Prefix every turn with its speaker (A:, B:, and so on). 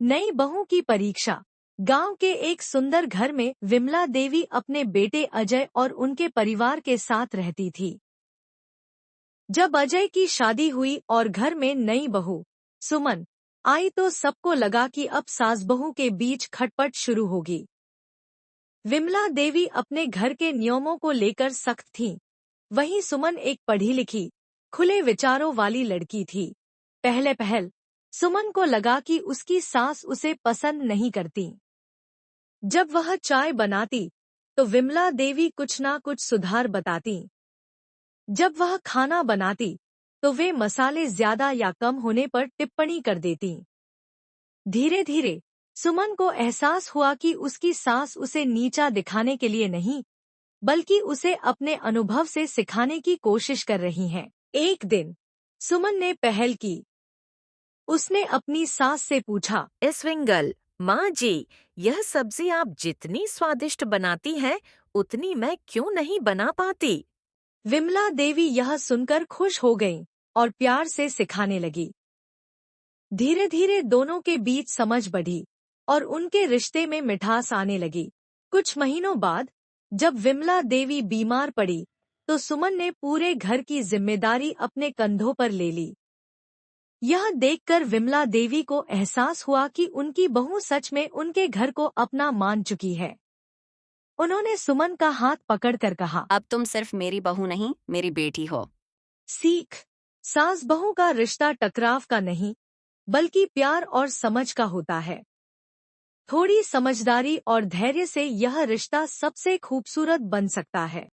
A: नई बहू की परीक्षा। गांव के एक सुंदर घर में विमला देवी अपने बेटे अजय और उनके परिवार के साथ रहती थी। जब अजय की शादी हुई और घर में नई बहू सुमन आई तो सबको लगा कि अब सास बहू के बीच खटपट शुरू होगी। विमला देवी अपने घर के नियमों को लेकर सख्त थीं। वहीं सुमन एक पढ़ी लिखी, खुले विचारों वाली लड़की थी। पहले सुमन को लगा कि उसकी सास उसे पसंद नहीं करती। जब वह चाय बनाती तो विमला देवी कुछ ना कुछ सुधार बताती। जब वह खाना बनाती तो वे मसाले ज्यादा या कम होने पर टिप्पणी कर देती। धीरे धीरे सुमन को एहसास हुआ कि उसकी सास उसे नीचा दिखाने के लिए नहीं, बल्कि उसे अपने अनुभव से सिखाने की कोशिश कर रही हैं। एक दिन सुमन ने पहल की। उसने अपनी सास से पूछा,
B: स्विंगल माँ जी, यह सब्जी आप जितनी स्वादिष्ट बनाती हैं उतनी मैं क्यों नहीं बना पाती।
A: विमला देवी यह सुनकर खुश हो गईं और प्यार से सिखाने लगी। धीरे धीरे दोनों के बीच समझ बढ़ी और उनके रिश्ते में मिठास आने लगी। कुछ महीनों बाद जब विमला देवी बीमार पड़ी तो सुमन ने पूरे घर की जिम्मेदारी अपने कंधों पर ले ली। यह देखकर विमला देवी को एहसास हुआ कि उनकी बहू सच में उनके घर को अपना मान चुकी है। उन्होंने सुमन का हाथ पकड़कर कहा,
B: अब तुम सिर्फ मेरी बहू नहीं, मेरी बेटी हो।
A: सीख, सास बहू का रिश्ता टकराव का नहीं, बल्कि प्यार और समझ का होता है। थोड़ी समझदारी और धैर्य से यह रिश्ता सबसे खूबसूरत बन सकता है।